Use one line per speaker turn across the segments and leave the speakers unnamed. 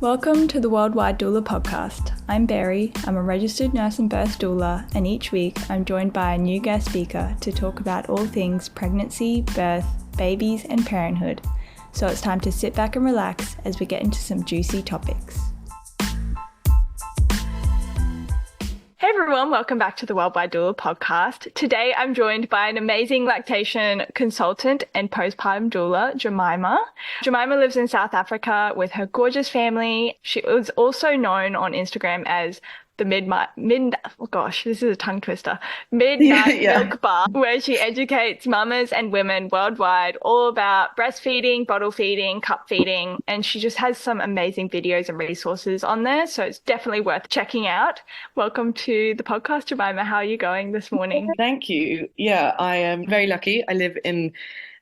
Welcome to the Worldwide Doula podcast. I'm Barry, I'm a registered nurse and birth doula, and each week I'm joined by a new guest speaker to talk about all things pregnancy, birth, babies, and parenthood. So it's time to sit back and relax as we get into some juicy topics. Hey everyone, welcome back to the Worldwide Doula podcast. Today I'm joined by an amazing lactation consultant and postpartum doula, Jemima. Jemima lives in South Africa with her gorgeous family. She is also known on Instagram as the Midnight Milk Bar, where she educates mamas and women worldwide all about breastfeeding, bottle feeding, cup feeding, and she just has some amazing videos and resources on there, so it's definitely worth checking out. Welcome to the podcast, Jemima. How are you going this morning?
Thank you. Yeah, I am very lucky. I live in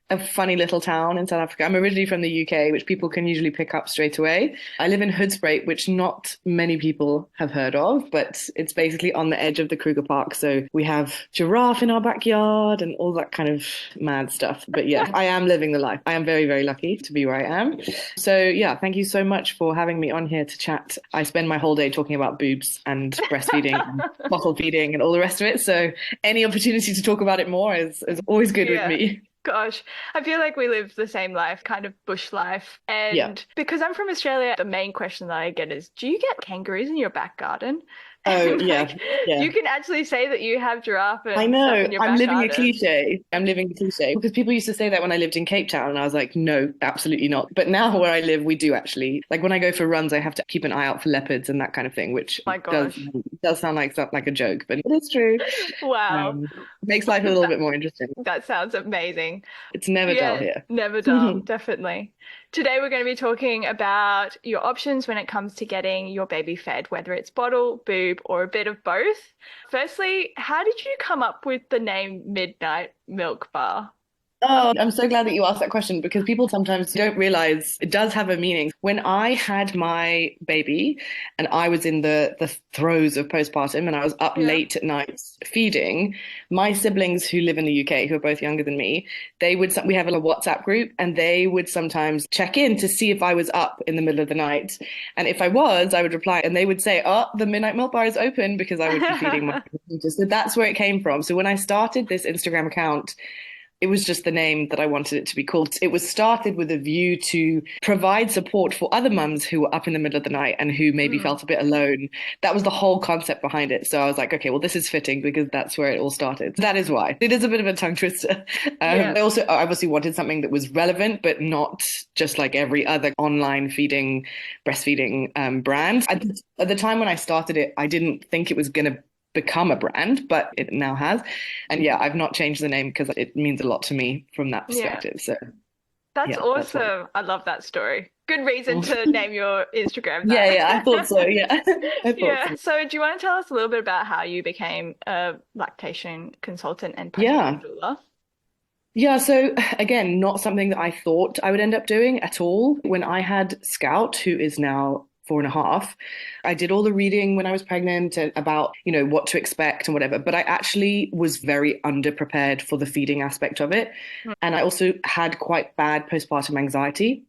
a funny little town in South Africa. I'm originally from the UK, which people can usually pick up straight away. I live in Hoedspruit, which not many people have heard of, but it's basically on the edge of the Kruger Park. So we have giraffe in our backyard and all that kind of mad stuff. But yeah, I am living the life. I am very, very lucky to be where I am. So yeah, thank you so much for having me on here to chat. I spend my whole day talking about boobs and breastfeeding and bottle feeding and all the rest of it. So any opportunity to talk about it more is always good with me.
Gosh, I feel like we live the same life, kind of bush life. And because I'm from Australia, the main question that I get is, do you get kangaroos in your back garden?
Oh, yeah.
You can actually say that you have giraffe and
I know.
stuff in your back
living
garden.
a cliche. I'm living a cliche. Because people used to say that when I lived in Cape Town, and I was like, no, absolutely not. But now where I live, we do actually. Like when I go for runs, I have to keep an eye out for leopards and that kind of thing, which does sound like a joke, but it is true.
Wow.
Makes life a little bit more interesting.
That sounds amazing.
It's never dull here.
Never dull, definitely. Today we're going to be talking about your options when it comes to getting your baby fed, whether it's bottle, boob, or a bit of both. Firstly, how did you come up with the name Midnight Milk Bar?
Oh, I'm so glad that you asked that question because people sometimes don't realize it does have a meaning. When I had my baby and I was in the throes of postpartum and I was up late at night feeding, my siblings who live in the UK, who are both younger than me, we have a WhatsApp group and they would sometimes check in to see if I was up in the middle of the night. And if I was, I would reply and they would say, oh, the Midnight Milk Bar is open because I would be feeding my baby. So that's where it came from. So when I started this Instagram account, it was just the name that I wanted it to be called. It was started with a view to provide support for other mums who were up in the middle of the night and who maybe felt a bit alone. That was the whole concept behind it. So I was like, okay, well, this is fitting because that's where it all started. That is why. It is a bit of a tongue twister. I also obviously wanted something that was relevant, but not just like every other online breastfeeding brand. At the time when I started it, I didn't think it was going to become a brand, but it now has. And yeah, I've not changed the name because it means a lot to me from that perspective. So
that's awesome. I love that story. Good reason to name your Instagram that.
Yeah, I thought so.
So do you want to tell us a little bit about how you became a lactation consultant and postpartum doula?
Yeah, so again, not something that I thought I would end up doing at all. When I had Scout, who is now 4.5, I did all the reading when I was pregnant about, what to expect and whatever, but I actually was very underprepared for the feeding aspect of it. And I also had quite bad postpartum anxiety.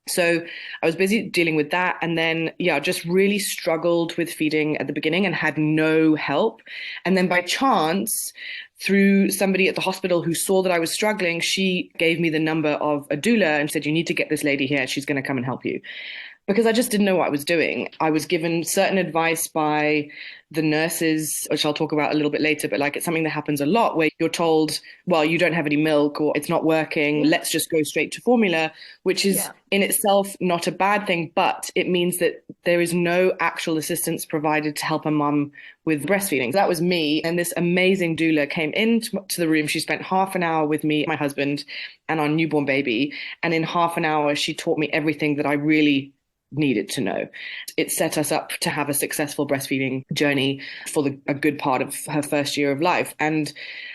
So I was busy dealing with that. And then, just really struggled with feeding at the beginning and had no help. And then by chance, through somebody at the hospital who saw that I was struggling, she gave me the number of a doula and said, you need to get this lady here. She's going to come and help you. Because I just didn't know what I was doing. I was given certain advice by the nurses, which I'll talk about a little bit later, but like it's something that happens a lot where you're told, well, you don't have any milk or it's not working. Let's just go straight to formula, which is in itself not a bad thing, but it means that there is no actual assistance provided to help a mum with breastfeeding. So that was me. And this amazing doula came into the room. She spent half an hour with me, my husband, and our newborn baby. And in half an hour, she taught me everything that I really needed to know. It set us up to have a successful breastfeeding journey for a good part of her first year of life. And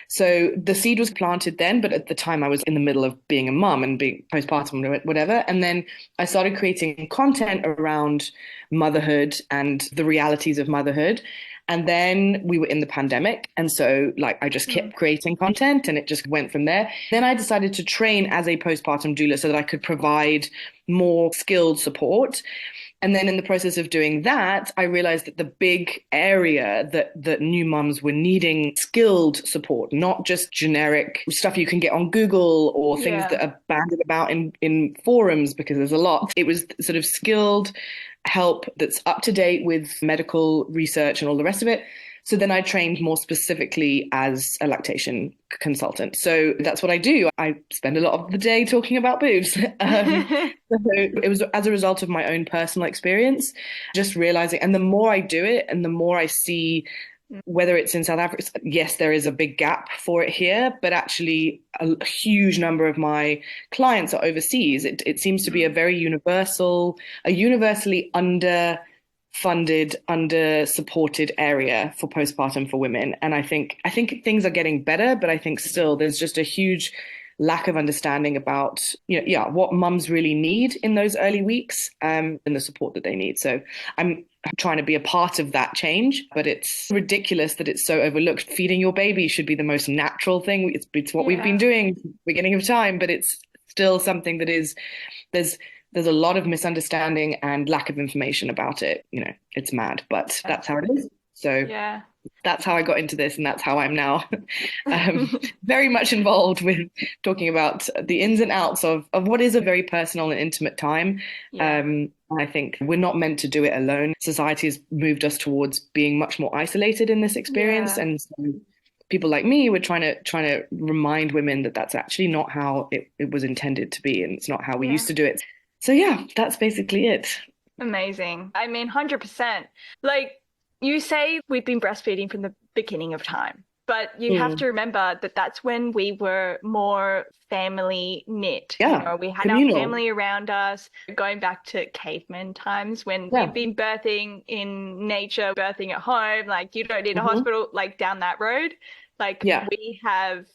so the seed was planted then, but at the time I was in the middle of being a mum and being postpartum or whatever. And then I started creating content around motherhood and the realities of motherhood. And then we were in the pandemic. And so I just kept creating content and it just went from there. Then I decided to train as a postpartum doula so that I could provide more skilled support. And then in the process of doing that, I realized that the big area that new mums were needing skilled support, not just generic stuff you can get on Google or things
Yeah.
that are banded about in forums, because there's a lot. It was sort of skilled help that's up to date with medical research and all the rest of it. So then I trained more specifically as a lactation consultant. So that's what I do. I spend a lot of the day talking about boobs. So it was as a result of my own personal experience, just realizing, and the more I do it and the more I see, whether it's in South Africa, yes, there is a big gap for it here, but actually a huge number of my clients are overseas. It seems to be a very universally underfunded, under-supported area for postpartum for women. And I think things are getting better, but I think still there's just a huge lack of understanding about what mums really need in those early weeks, and the support that they need. So I'm trying to be a part of that change, but it's ridiculous that it's so overlooked. Feeding your baby should be the most natural thing. It's what we've been doing from the beginning of time, but it's still something that is there's a lot of misunderstanding and lack of information about it. It's mad, but that's how it is. So
Yeah.
that's how I got into this, and that's how I'm now very much involved with talking about the ins and outs of what is a very personal and intimate time.
Yeah.
I think we're not meant to do it alone. Society has moved us towards being much more isolated in this experience,
Yeah.
and so people like me were trying to remind women that that's actually not how it was intended to be, and it's not how we used to do it. So yeah, that's basically it.
Amazing. I mean, 100%. Like you say, we've been breastfeeding from the beginning of time, but you have to remember that that's when we were more family knit.
Yeah,
We had our
communal.
family around us, going back to caveman times when we've been birthing in nature, birthing at home. Like you don't need a hospital, like down that road. Like we have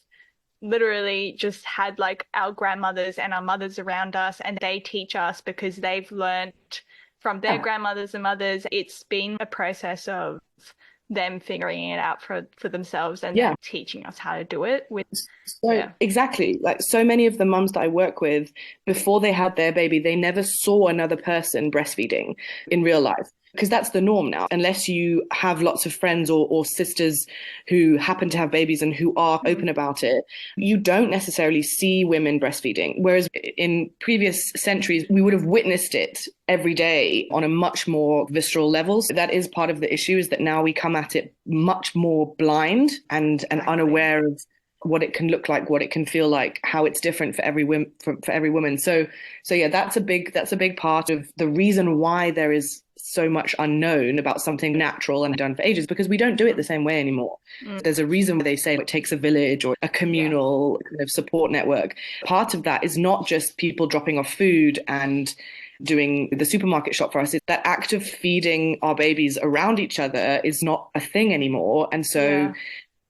literally just had like our grandmothers and our mothers around us, and they teach us because they've learned from their grandmothers and mothers. It's been a process of them figuring it out for themselves and then teaching us how to do it with
Exactly, like so many of the mums that I work with, before they had their baby, they never saw another person breastfeeding in real life, because that's the norm now. Unless you have lots of friends or sisters who happen to have babies and who are open about it, you don't necessarily see women breastfeeding. Whereas in previous centuries, we would have witnessed it every day on a much more visceral level. So that is part of the issue, is that now we come at it much more blind and unaware of what it can look like, what it can feel like, how it's different for every woman. So yeah, that's a big part of the reason why there is so much unknown about something natural and done for ages, because we don't do it the same way anymore. There's a reason why they say it takes a village or a communal kind of support network. Part of that is not just people dropping off food and doing the supermarket shop for us. It's that act of feeding our babies around each other is not a thing anymore. And so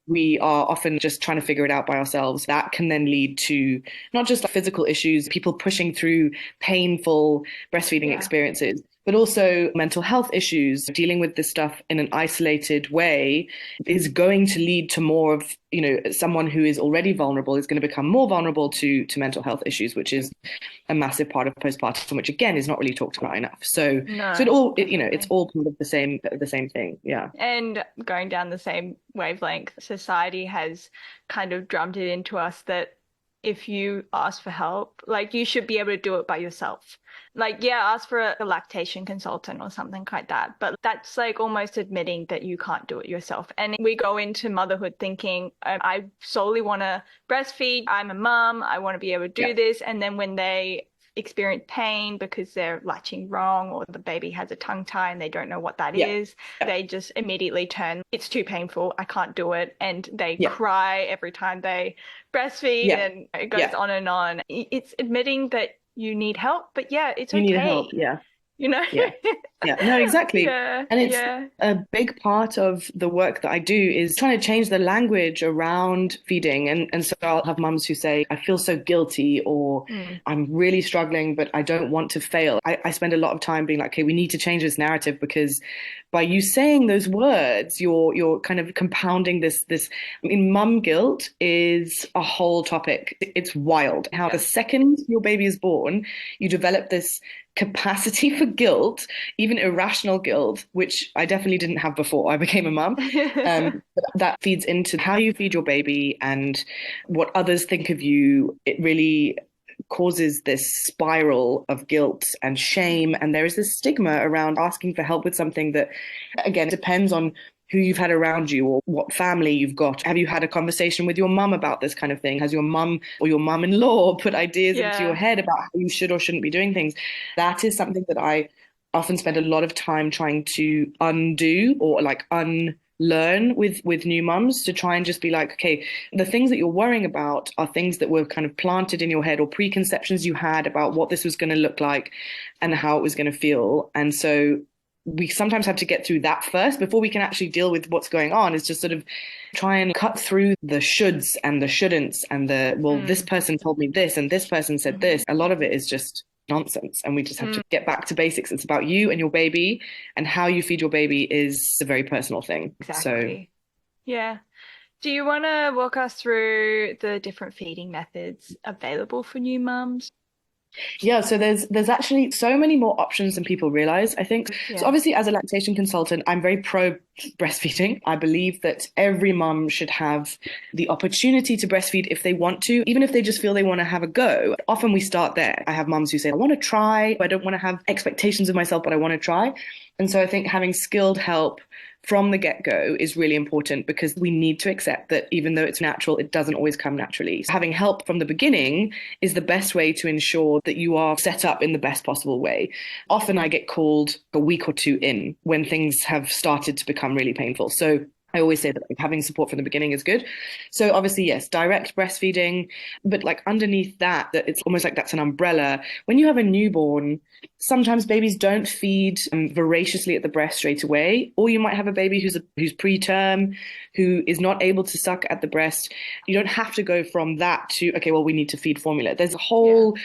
we are often just trying to figure it out by ourselves. That can then lead to not just physical issues, people pushing through painful breastfeeding experiences, but also mental health issues. Dealing with this stuff in an isolated way is going to lead to more of, someone who is already vulnerable is going to become more vulnerable to mental health issues, which is a massive part of postpartum, which again is not really talked about enough. So it's all kind of the same thing. Yeah.
And going down the same wavelength, society has kind of drummed it into us that if you ask for help, like you should be able to do it by yourself. Like, ask for a lactation consultant or something like that. But that's like almost admitting that you can't do it yourself. And we go into motherhood thinking, I solely want to breastfeed. I'm a mom. I want to be able to do this. And then when they experience pain because they're latching wrong or the baby has a tongue tie and they don't know what that is, they just immediately turn, it's too painful, I can't do it. And they cry every time they breastfeed and it goes on and on. It's admitting that you need help, but it's okay.
You need help, no, exactly. And it's a big part of the work that I do is trying to change the language around feeding. And so I'll have mums who say, I feel so guilty, or I'm really struggling, but I don't want to fail. I spend a lot of time being like, okay, we need to change this narrative, because by you saying those words, you're kind of compounding this. I mean, mum guilt is a whole topic. It's wild how the second your baby is born, you develop this capacity for guilt, even irrational guilt, which I definitely didn't have before I became a mum. But that feeds into how you feed your baby and what others think of you. It really causes this spiral of guilt and shame. And there is this stigma around asking for help with something that, again, depends on who you've had around you or what family you've got. Have you had a conversation with your mum about this kind of thing? Has your mum or your mum-in-law put ideas into your
Yeah.
head about how you should or shouldn't be doing things? That is something that I often spend a lot of time trying to undo or like unlearn with new mums, to try and just be like, okay, the things that you're worrying about are things that were kind of planted in your head or preconceptions you had about what this was going to look like and how it was going to feel. And so we sometimes have to get through that first before we can actually deal with what's going on, is just sort of try and cut through the shoulds and the shouldn'ts and the, well, this
Mm.
person told me this and this person said
Mhm.
this. A lot of it is just nonsense, and we just have
Mm.
to get back to basics. It's about you and your baby, and how you feed your baby is a very personal thing. So
Exactly. Yeah. Do you want to walk us through the different feeding methods available for new mums?
yeah, so there's actually so many more options than people realize, I think. So
Yeah.
obviously, as a lactation consultant, I'm very pro breastfeeding. I believe that every mum should have the opportunity to breastfeed if they want to, even if they just feel they want to have a go. Often we start there. I have mums who say, I want to try, I don't want to have expectations of myself, but I want to try. And so I think having skilled help from the get-go is really important, because we need to accept that even though it's natural, it doesn't always come naturally. So having help from the beginning is the best way to ensure that you are set up in the best possible way. Often I get called a week or two in when things have started to become really painful. So I always say that like, having support from the beginning is good. So obviously, yes, direct breastfeeding, but like underneath that, that it's almost like that's an umbrella. When you have a newborn, sometimes babies don't feed voraciously at the breast straight away, or you might have a baby who's preterm, who is not able to suck at the breast. You don't have to go from that to, okay, well, we need to feed formula. There's a
Yeah.
whole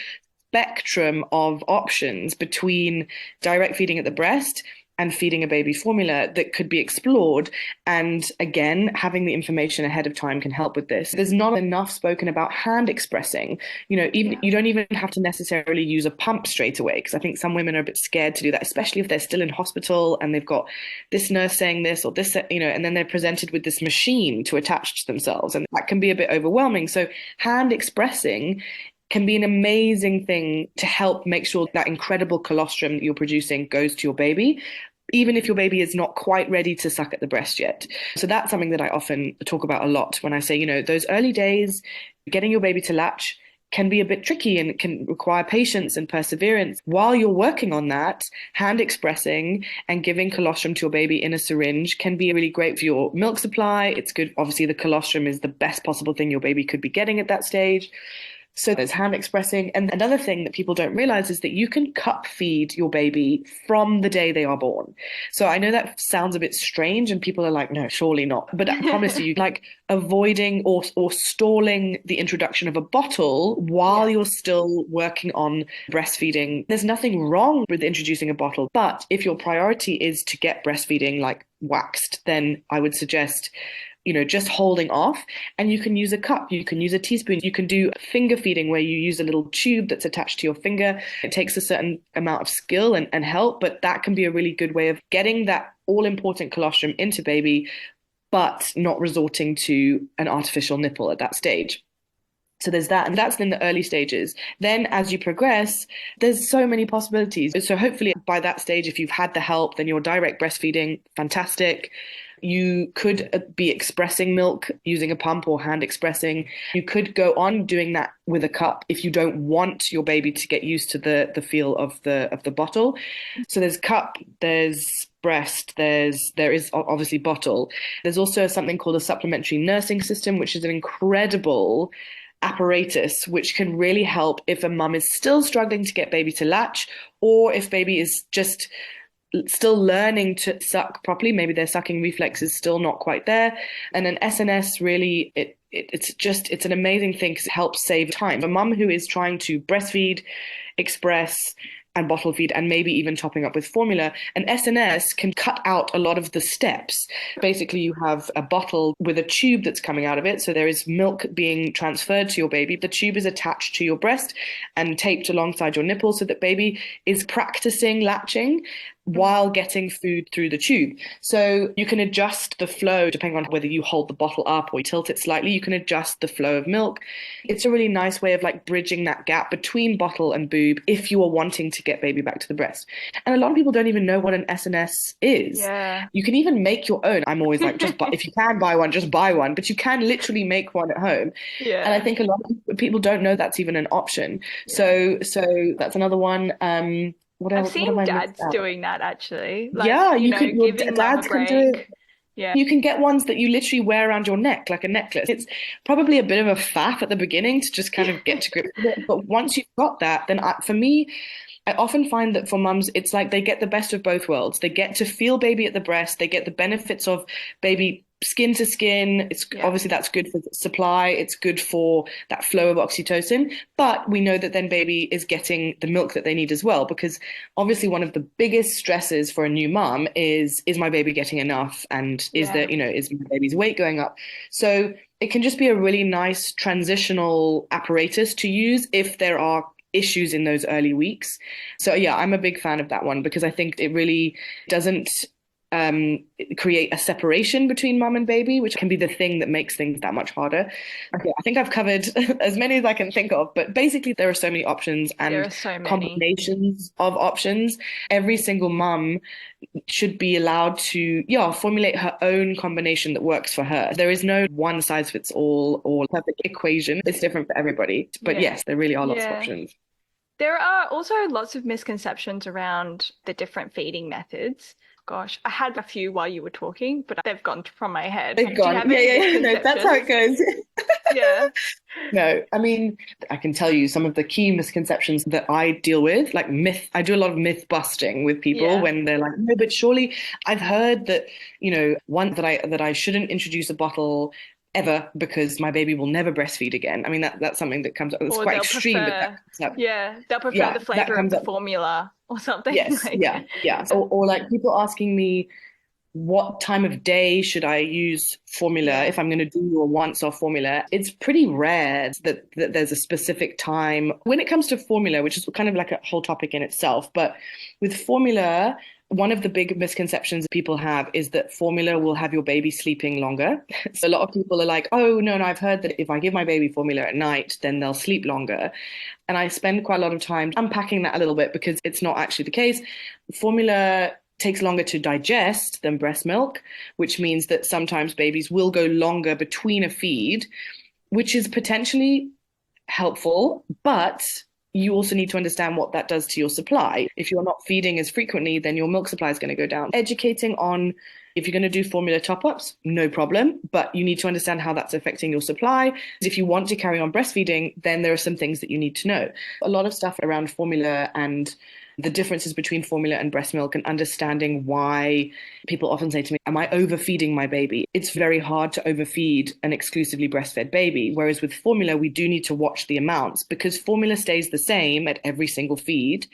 spectrum of options between direct feeding at the breast and feeding a baby formula that could be explored. And again, having the information ahead of time can help with this. There's not enough spoken about hand expressing. Even
Yeah.
you don't even have to necessarily use a pump straight away, because I think some women are a bit scared to do that, especially if they're still in hospital and they've got this nurse saying this or this, and then they're presented with this machine to attach to themselves, and that can be a bit overwhelming. So hand expressing can be an amazing thing to help make sure that incredible colostrum that you're producing goes to your baby, even if your baby is not quite ready to suck at the breast yet. So that's something that I often talk about a lot when I say, those early days, getting your baby to latch can be a bit tricky and can require patience and perseverance. While you're working on that, hand expressing and giving colostrum to your baby in a syringe can be really great for your milk supply. It's good. Obviously, the colostrum is the best possible thing your baby could be getting at that stage. So there's hand expressing. And another thing that people don't realize is that you can cup feed your baby from the day they are born. So I know that sounds a bit strange and people are like, no, surely not. But I promise you, like avoiding or stalling the introduction of a bottle while
Yeah.
you're still working on breastfeeding. There's nothing wrong with introducing a bottle. But if your priority is to get breastfeeding like waxed, then I would suggest just holding off. And you can use a cup, you can use a teaspoon, you can do finger feeding where you use a little tube that's attached to your finger. It takes a certain amount of skill and help, but that can be a really good way of getting that all important colostrum into baby, but not resorting to an artificial nipple at that stage. So there's that, and that's in the early stages. Then as you progress, there's so many possibilities. So hopefully by that stage, if you've had the help, then you're direct breastfeeding, fantastic. You could be expressing milk using a pump or hand expressing. You could go on doing that with a cup if you don't want your baby to get used to the feel of the bottle. So there's cup, there's breast, there is obviously bottle. There's also something called a supplementary nursing system, which is an incredible apparatus which can really help if a mum is still struggling to get baby to latch, or if baby is just still learning to suck properly. Maybe their sucking reflex is still not quite there. And an SNS really, it's an amazing thing because it helps save time. A mum who is trying to breastfeed, express, and bottle feed and maybe even topping up with formula. And SNS can cut out a lot of the steps. Basically, you have a bottle with a tube that's coming out of it. So there is milk being transferred to your baby. The tube is attached to your breast and taped alongside your nipple so that baby is practicing latching while getting food through the tube. So you can adjust the flow depending on whether you hold the bottle up or you tilt it slightly. You can adjust the flow of milk. It's a really nice way of like bridging that gap between bottle and boob if you are wanting to get baby back to the breast. And a lot of people don't even know what an SNS is.
Yeah.
You can even make your own. I'm always like, just buy, if you can buy one, just buy one. But you can literally make one at home. And I
Yeah.
think a lot of people don't know that's even an option.
Yeah.
So that's another one. What
I've
else? What have
seen
I missed
dads
out?
doing that actually. Like,
Yeah,
you
you
know,
could. Your
giving mum a
dads can do it.
break. Yeah.
You can get ones that you literally wear around your neck, like a necklace. It's probably a bit of a faff at the beginning to just kind of get to grips with it. But once you've got that, then for me, I often find that for mums, it's like they get the best of both worlds. They get to feel baby at the breast. They get the benefits of baby skin to skin. It's
Yeah.
obviously that's good for supply. It's good for that flow of oxytocin. But we know that then baby is getting the milk that they need as well, because obviously one of the biggest stresses for a new mum is my baby getting enough, and is
Yeah.
is my baby's weight going up? So it can just be a really nice transitional apparatus to use if there are issues in those early weeks. So yeah, I'm a big fan of that one because I think it really doesn't create a separation between mum and baby, which can be the thing that makes things that much harder. Okay, I think I've covered as many as I can think of, but basically there are so many options
There
and
are so many.
combinations of options. Every single mum should be allowed to, yeah, formulate her own combination that works for her. There is no one size fits all or perfect equation. It's different for everybody. But
Yeah.
yes, there really are lots of
Yeah.
options.
There are also lots of misconceptions around the different feeding methods. Gosh, I had a few while you were talking, but they've gone from my head.
They've
Do you
gone.
have
Yeah,
any
yeah, yeah. No, that's how it
misconceptions?
goes.
Yeah.
No, I mean, I can tell you some of the key misconceptions that I deal with, like myth. I do a lot of myth busting with people
Yeah.
when they're like, no, but surely I've heard that, one that I shouldn't introduce a bottle ever because my baby will never breastfeed again. I mean, that's something that comes up. It's
Or
quite
they'll
extreme, but that
prefer,
comes up.
yeah, they'll prefer
Yeah,
the
that
flavor of
comes
the
up.
formula or something
Yes,
like,
yeah, yeah. Or like people asking me, what time of day should I use formula
yeah.
if I'm going to do a once-off formula? It's pretty rare that there's a specific time when it comes to formula, which is kind of like a whole topic in itself. But with formula, one of the big misconceptions people have is that formula will have your baby sleeping longer. So a lot of people are like, oh, no, no, I've heard that if I give my baby formula at night, then they'll sleep longer. And I spend quite a lot of time unpacking that a little bit because it's not actually the case. Formula takes longer to digest than breast milk, which means that sometimes babies will go longer between a feed, which is potentially helpful, but you also need to understand what that does to your supply. If you're not feeding as frequently, then your milk supply is going to go down. Educating on if you're going to do formula top-ups, no problem, but you need to understand how that's affecting your supply. If you want to carry on breastfeeding, then there are some things that you need to know. A lot of stuff around formula and the differences between formula and breast milk and understanding why people often say to me, am I overfeeding my baby? It's very hard to overfeed an exclusively breastfed baby. Whereas with formula, we do need to watch the amounts because formula stays the same at every single feed.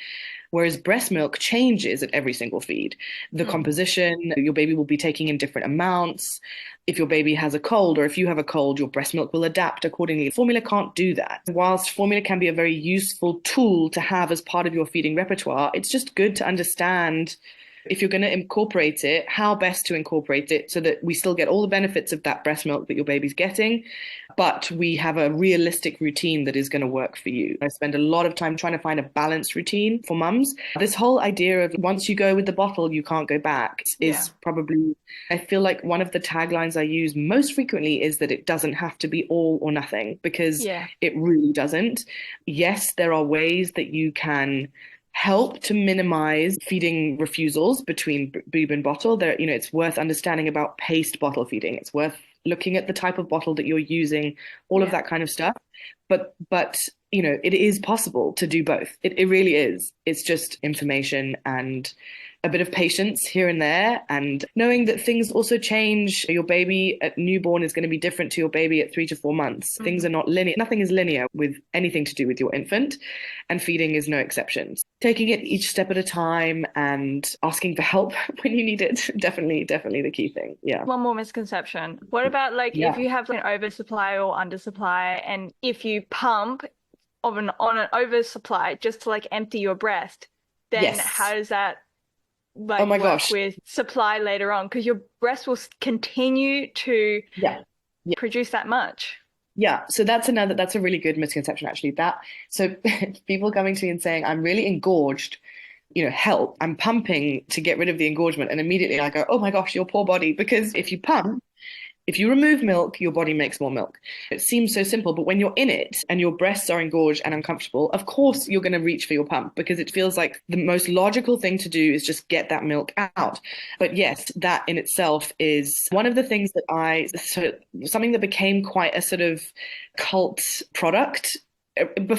Whereas breast milk changes at every single feed. The composition, your baby will be taking in different amounts. If your baby has a cold or if you have a cold, your breast milk will adapt accordingly. Formula can't do that. Whilst formula can be a very useful tool to have as part of your feeding repertoire, it's just good to understand if you're going to incorporate it, how best to incorporate it so that we still get all the benefits of that breast milk that your baby's getting, but we have a realistic routine that is going to work for you. I spend a lot of time trying to find a balanced routine for mums. This whole idea of once you go with the bottle, you can't go back
Yeah.
is probably, I feel like one of the taglines I use most frequently is that it doesn't have to be all or nothing because
Yeah.
it really doesn't. Yes, there are ways that you can help to minimize feeding refusals between boob and bottle. There, it's worth understanding about paced bottle feeding. It's worth looking at the type of bottle that you're using, all of
Yeah.
that kind of stuff. But it is possible to do both. It really is. It's just information and a bit of patience here and there, and knowing that things also change. Your baby at newborn is going to be different to your baby at 3 to 4 months. Things are not linear. Nothing is linear with anything to do with your infant, and feeding is no exception. Taking it each step at a time and asking for help when you need it. Definitely, definitely the key thing. Yeah.
One more misconception. What about like if
Yeah.
you have an oversupply or undersupply, and if you pump on an oversupply just to like empty your breast, then
Yes.
how does that
Oh
like
my
work
gosh.
with supply later on? Because your breast will continue to
Yeah.
produce that much.
Yeah, so that's a really good misconception actually. That so people coming to me and saying, I'm really engorged, help. I'm pumping to get rid of the engorgement. And immediately I go, oh my gosh, your poor body. Because if you remove milk, your body makes more milk. It seems so simple, but when you're in it and your breasts are engorged and uncomfortable, of course you're going to reach for your pump because it feels like the most logical thing to do is just get that milk out. But yes, that in itself is one of the things something that became quite a sort of cult product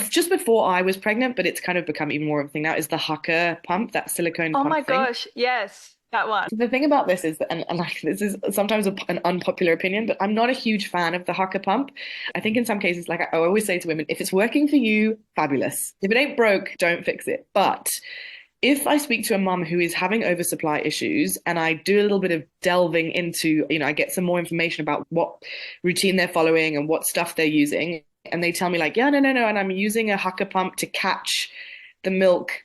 just before I was pregnant, but it's kind of become even more of a thing now, is the Hucker pump, that silicone
Oh my
pump thing.
gosh, yes, that one.
The thing about this is that, and like this is sometimes an unpopular opinion, but I'm not a huge fan of the Hucker pump. I think in some cases, like I always say to women, if it's working for you, fabulous. If it ain't broke, don't fix it. But if I speak to a mum who is having oversupply issues and I do a little bit of delving into, I get some more information about what routine they're following and what stuff they're using, and they tell me like, yeah, no, and I'm using a Hucker pump to catch the milk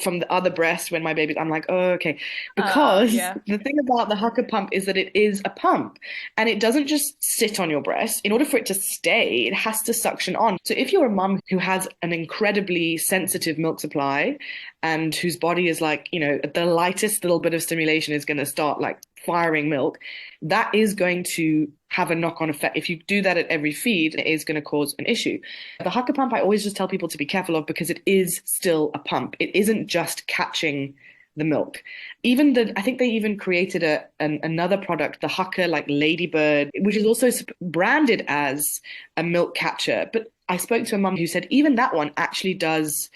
from the other breast when my baby's, I'm like, oh, okay. Because
Yeah.
the thing about the Hucker pump is that it is a pump and it doesn't just sit on your breast. In order for it to stay, it has to suction on. So if you're a mum who has an incredibly sensitive milk supply and whose body is like, the lightest little bit of stimulation is going to start like firing milk, that is going to have a knock-on effect. If you do that at every feed, it is going to cause an issue. The Hucker pump, I always just tell people to be careful of because it is still a pump. It isn't just catching the milk. I think they even created another product, the Hucker like Ladybird, which is also branded as a milk catcher. But I spoke to a mum who said even that one actually does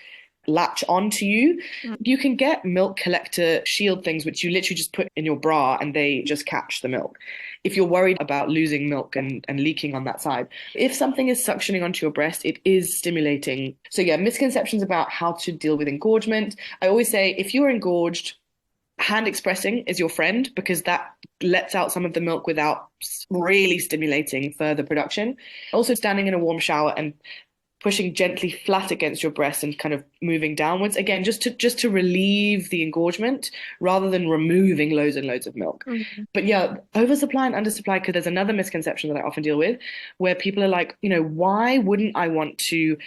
latch onto you. You can get milk collector shield things, which you literally just put in your bra and they just catch the milk. If you're worried about losing milk and leaking on that side, if something is suctioning onto your breast, it is stimulating. So yeah, misconceptions about how to deal with engorgement. I always say if you're engorged, hand expressing is your friend because that lets out some of the milk without really stimulating further production. Also, standing in a warm shower and pushing gently flat against your breast and kind of moving downwards again, just to relieve the engorgement rather than removing loads and loads of milk. But yeah, oversupply and undersupply, because there's another misconception that I often deal with where people are like, why wouldn't I want to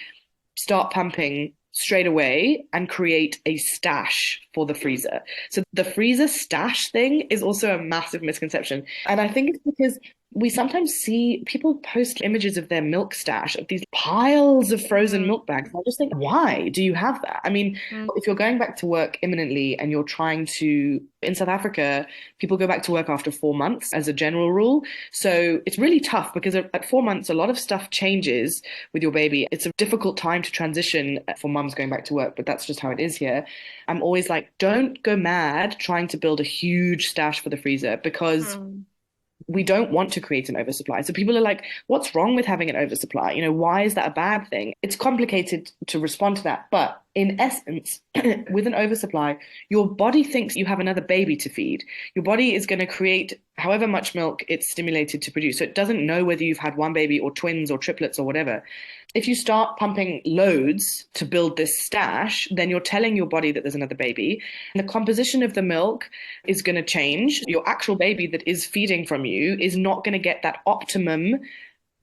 start pumping straight away and create a stash for the freezer? So the freezer stash thing is also a massive misconception. And I think it's because we sometimes see people post images of their milk stash, of these piles of frozen milk bags. I just think, why do you have that? I mean, if you're going back to work imminently and you're trying to, in South Africa, people go back to work after 4 months as a general rule. So it's really tough because at 4 months, a lot of stuff changes with your baby. It's a difficult time to transition for mums going back to work, but that's just how it is here. I'm always like, don't go mad trying to build a huge stash for the freezer because we don't want to create an oversupply. So people are like, what's wrong with having an oversupply? Why is that a bad thing? It's complicated to respond to that. But in essence, with an oversupply, your body thinks you have another baby to feed. Your body is going to create however much milk it's stimulated to produce. So it doesn't know whether you've had one baby or twins or triplets or whatever. If you start pumping loads to build this stash, then you're telling your body that there's another baby. And the composition of the milk is going to change. Your actual baby that is feeding from you is not going to get that optimum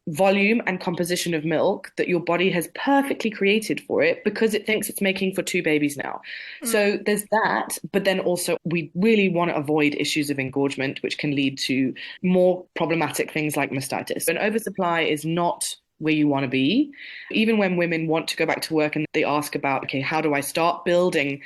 volume and composition of milk that your body has perfectly created for it because it thinks it's making for two babies now. So there's that, but then also we really want to avoid issues of engorgement, which can lead to more problematic things like mastitis. An oversupply is not where you want to be. Even when women want to go back to work and they ask about, okay, how do I start building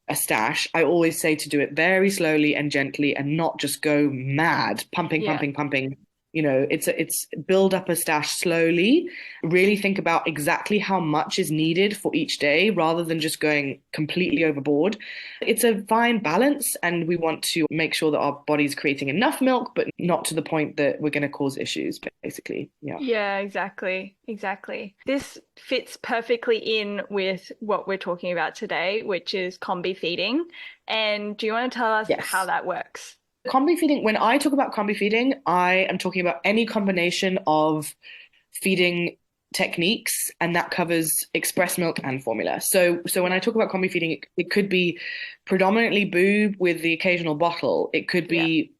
a stash? I always say to do it very slowly and gently and not just go mad, pumping. It's build up a stash slowly. Really think about exactly how much is needed for each day rather than just going completely overboard. It's a fine balance, and we want to make sure that our body's creating enough milk, but not to the point that we're going to cause issues, basically. Yeah.
Yeah, exactly. Exactly. This fits perfectly in with what we're talking about today, which is combi feeding. And do you want to tell us how
Yes.
that works?
Combi feeding, when I talk about combi feeding, I am talking about any combination of feeding techniques, and that covers express milk and formula. So when I talk about combi feeding, it could be predominantly boob with the occasional bottle. It could
Yeah.
be,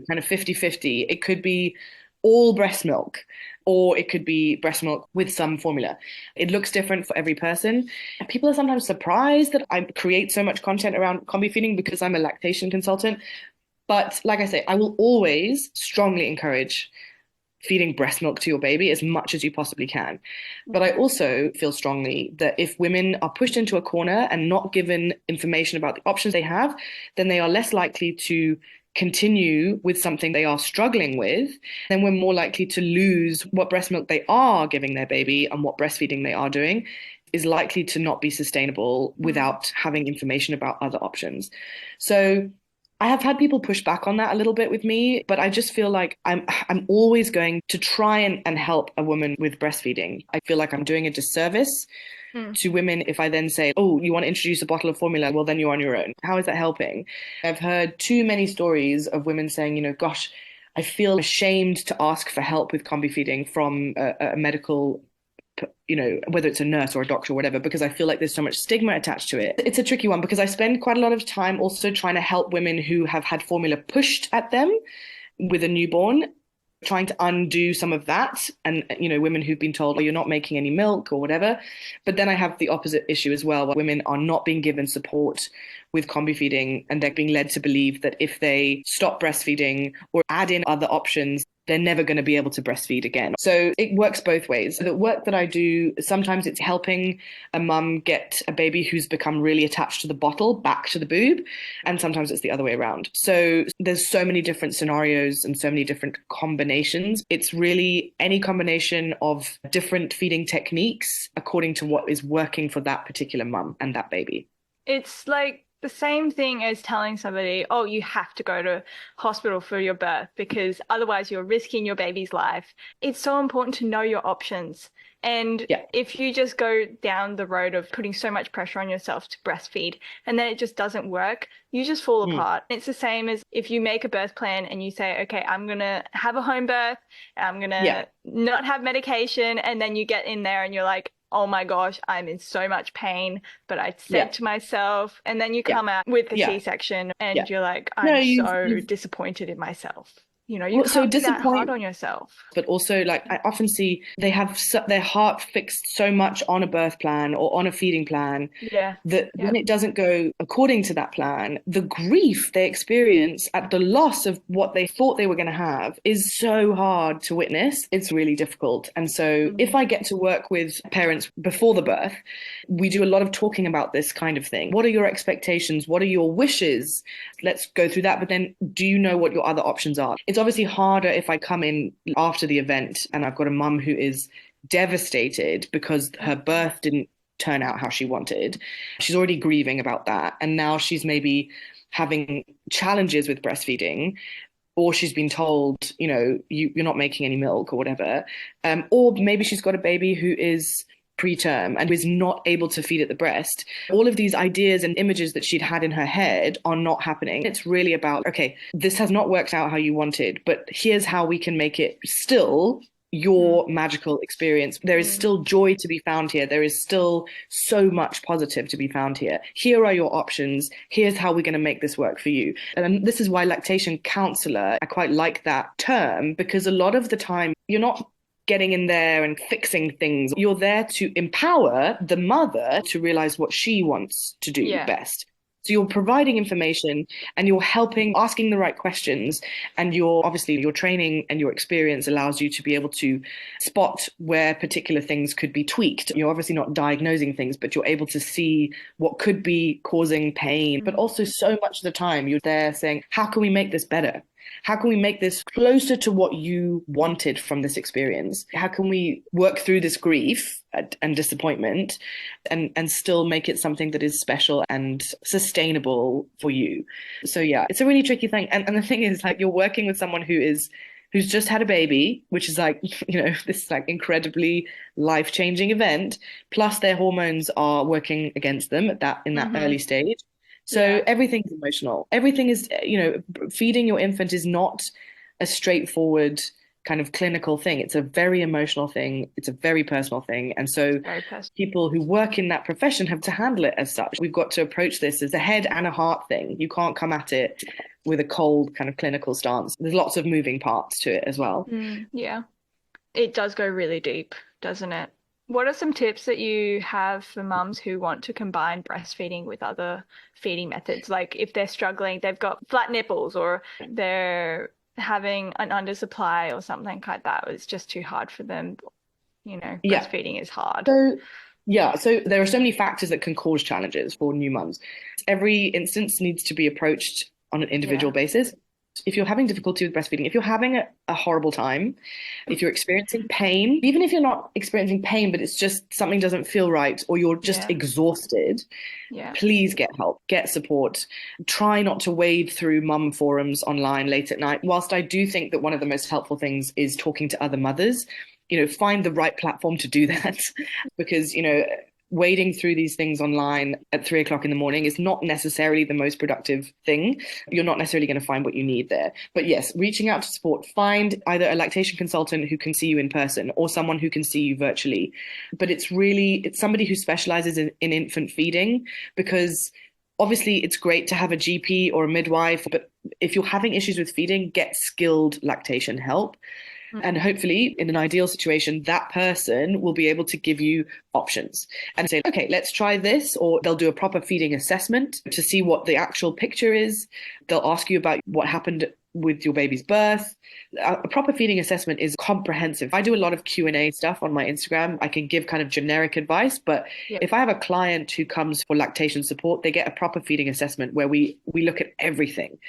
kind of 50-50. It could be all breast milk, or it could be breast milk with some formula. It looks different for every person. People are sometimes surprised that I create so much content around combi feeding because I'm a lactation consultant. But like I say, I will always strongly encourage feeding breast milk to your baby as much as you possibly can. But I also feel strongly that if women are pushed into a corner and not given information about the options they have, then they are less likely to continue with something they are struggling with. Then we're more likely to lose what breast milk they are giving their baby, and what breastfeeding they are doing is likely to not be sustainable without having information about other options. I have had people push back on that a little bit with me, but I just feel like I'm always going to try and help a woman with breastfeeding. I feel like I'm doing a disservice
Mm.
to women if I then say, "Oh, you want to introduce a bottle of formula? Well, then you're on your own." How is that helping? I've heard too many stories of women saying, "Gosh, I feel ashamed to ask for help with combi feeding from a medical, whether it's a nurse or a doctor or whatever, because I feel like there's so much stigma attached to it." It's a tricky one because I spend quite a lot of time also trying to help women who have had formula pushed at them with a newborn, trying to undo some of that. And, women who've been told, "Oh, you're not making any milk," or whatever. But then I have the opposite issue as well, where women are not being given support with combi feeding, and they're being led to believe that if they stop breastfeeding or add in other options, they're never going to be able to breastfeed again. So it works both ways. The work that I do, sometimes it's helping a mum get a baby who's become really attached to the bottle back to the boob, and sometimes it's the other way around. So there's so many different scenarios and so many different combinations. It's really any combination of different feeding techniques according to what is working for that particular mum and that baby.
It's like the same thing as telling somebody, oh, you have to go to hospital for your birth because otherwise you're risking your baby's life. It's so important to know your options. And
Yeah.
if you just go down the road of putting so much pressure on yourself to breastfeed and then it just doesn't work, you just fall apart. It's the same as if you make a birth plan and you say, okay, I'm going to have a home birth, I'm going
Yeah.
to not have medication, and then you get in there and you're like, oh my gosh, I'm in so much pain, but I said
Yeah.
to myself, and then you
Yeah.
come out with the
Yeah.
C-section
Yeah.
and you're like,
No,
I'm so
you've
disappointed in myself. You
well, so
can't be that hard
disappoint,
on yourself.
but also like I often see they have their heart fixed so much on a birth plan or on a feeding plan
Yeah.
that when
Yep.
it doesn't go according to that plan, the grief they experience at the loss of what they thought they were going to have is so hard to witness. It's really difficult. And so if I get to work with parents before the birth, we do a lot of talking about this kind of thing. What are your expectations? What are your wishes? Let's go through that. But then do you know what your other options are? It's obviously harder if I come in after the event and I've got a mum who is devastated because her birth didn't turn out how she wanted. She's already grieving about that. And now she's maybe having challenges with breastfeeding, or she's been told, you're not making any milk or whatever. Or maybe she's got a baby who is preterm and is not able to feed at the breast. All of these ideas and images that she'd had in her head are not happening. It's really about, okay, this has not worked out how you wanted, but here's how we can make it still your magical experience. There is still joy to be found here. There is still so much positive to be found here. Here are your options. Here's how we're going to make this work for you. And this is why lactation counselor, I quite like that term, because a lot of the time you're not getting in there and fixing things. You're there to empower the mother to realize what she wants to do best. So you're providing information and you're helping, asking the right questions, and your training and your experience allows you to be able to spot where particular things could be tweaked. You're obviously not diagnosing things, but you're able to see what could be causing pain. But also so much of the time you're there saying, how can we make this better? How can we make this closer to what you wanted from this experience? How can we work through this grief and disappointment and still make it something that is special and sustainable for you? So yeah, it's a really tricky thing. And the thing is, like, you're working with someone who's just had a baby, which is like, this like incredibly life-changing event, plus their hormones are working against them in that early stage. So everything's emotional. Everything is, feeding your infant is not a straightforward kind of clinical thing. It's a very emotional thing. It's a very personal thing. And so people who work in that profession have to handle it as such. We've got to approach this as a head and a heart thing. You can't come at it with a cold kind of clinical stance. There's lots of moving parts to it as well.
Yeah. It does go really deep, doesn't it? What are some tips that you have for mums who want to combine breastfeeding with other feeding methods? Like if they're struggling, they've got flat nipples or they're having an undersupply or something like that. It's just too hard for them. Breastfeeding is hard.
So there are so many factors that can cause challenges for new mums. Every instance needs to be approached on an individual basis. If you're having difficulty with breastfeeding, if you're having a horrible time, if you're experiencing pain, even if you're not experiencing pain, but it's just something doesn't feel right or you're just exhausted, please get help, get support. Try not to wade through mum forums online late at night. Whilst I do think that one of the most helpful things is talking to other mothers, find the right platform to do that because, wading through these things online at 3 o'clock in the morning is not necessarily the most productive thing. You're not necessarily going to find what you need there. But yes, reaching out to support, find either a lactation consultant who can see you in person or someone who can see you virtually. But it's somebody who specializes in infant feeding, because obviously it's great to have a GP or a midwife, but if you're having issues with feeding, get skilled lactation help. And hopefully, in an ideal situation, that person will be able to give you options and say, okay, let's try this, or they'll do a proper feeding assessment to see what the actual picture is. They'll ask you about what happened with your baby's birth. A proper feeding assessment is comprehensive. I do a lot of Q&A stuff on my Instagram. I can give kind of generic advice, but if I have a client who comes for lactation support, they get a proper feeding assessment where we look at everything,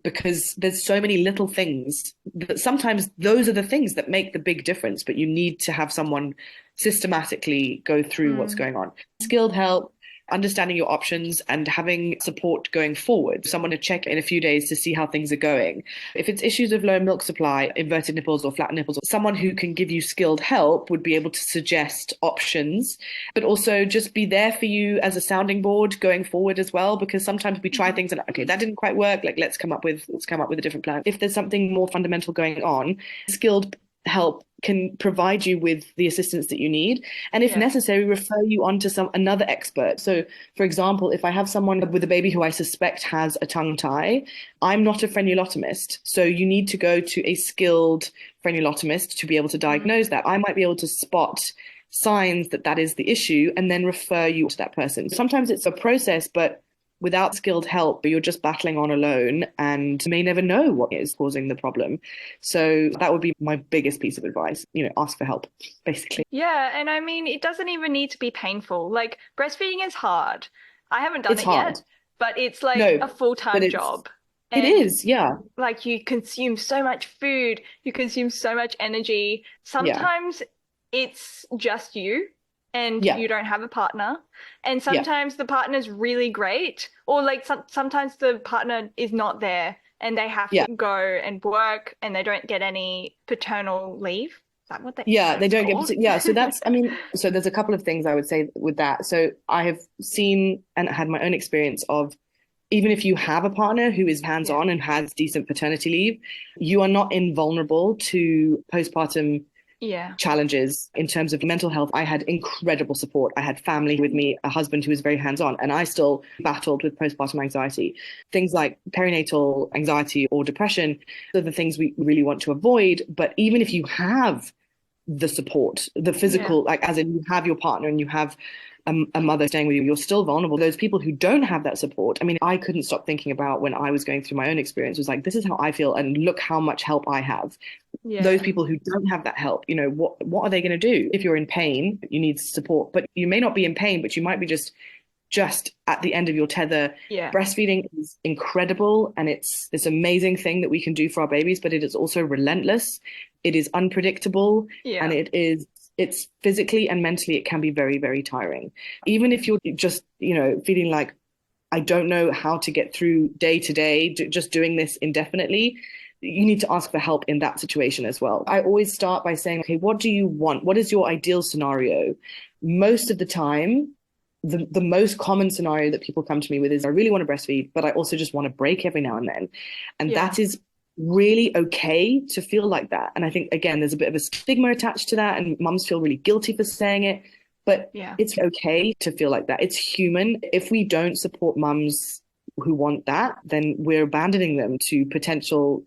because there's so many little things that sometimes those are the things that make the big difference, but you need to have someone systematically go through what's going on. Skilled help, understanding your options, and having support going forward. Someone to check in a few days to see how things are going. If it's issues of low milk supply, inverted nipples or flat nipples, someone who can give you skilled help would be able to suggest options, but also just be there for you as a sounding board going forward as well, because sometimes we try things and okay, that didn't quite work. Like, let's come up with a different plan. If there's something more fundamental going on, skilled help can provide you with the assistance that you need, and if necessary, refer you on to another expert. So, for example, if I have someone with a baby who I suspect has a tongue tie, I'm not a frenulotomist, so you need to go to a skilled frenulotomist to be able to diagnose that. I might be able to spot signs that is the issue and then refer you to that person. Sometimes it's a process, but without skilled help, you're just battling on alone and may never know what is causing the problem. So that would be my biggest piece of advice, ask for help, basically.
Yeah, and I mean, it doesn't even need to be painful. Like, breastfeeding is hard. I haven't done it yet, but it's like a full-time job.
It is, yeah.
Like, you consume so much food, you consume so much energy. Sometimes it's just you and you don't have a partner. And sometimes the partner's really great, or like sometimes the partner is not there and they have to go and work and they don't get any paternal leave. Is that what
they don't get, so that's, so there's a couple of things I would say with that. So I have seen and had my own experience of, even if you have a partner who is hands-on and has decent paternity leave, you are not invulnerable to postpartum challenges in terms of mental health. I had incredible support. I had family with me, a husband who was very hands-on, and I still battled with postpartum anxiety. Things like perinatal anxiety or depression are the things we really want to avoid. But even if you have the support, the physical, like as in you have your partner and you have a mother staying with you, you're still vulnerable. Those people who don't have that support, I couldn't stop thinking about when I was going through my own experience, was like, this is how I feel and look how much help I have. Those people who don't have that help, what are they going to do? If you're in pain, you need support, but you may not be in pain, but you might be just just at the end of your tether.
Yeah.
Breastfeeding is incredible, and it's this amazing thing that we can do for our babies, but it is also relentless. It is unpredictable, and
Yeah.
it's physically and mentally, it can be very, very tiring. Even if you're just, feeling like, I don't know how to get through day to day, just doing this indefinitely, you need to ask for help in that situation as well. I always start by saying, okay, what do you want? What is your ideal scenario? Most of the time, the most common scenario that people come to me with is, I really want to breastfeed, but I also just want to break every now and then. And
Yeah.
that is really okay to feel like that. And I think, again, there's a bit of a stigma attached to that, and mums feel really guilty for saying it. But
Yeah.
it's okay to feel like that. It's human. If we don't support mums who want that, then we're abandoning them to potential,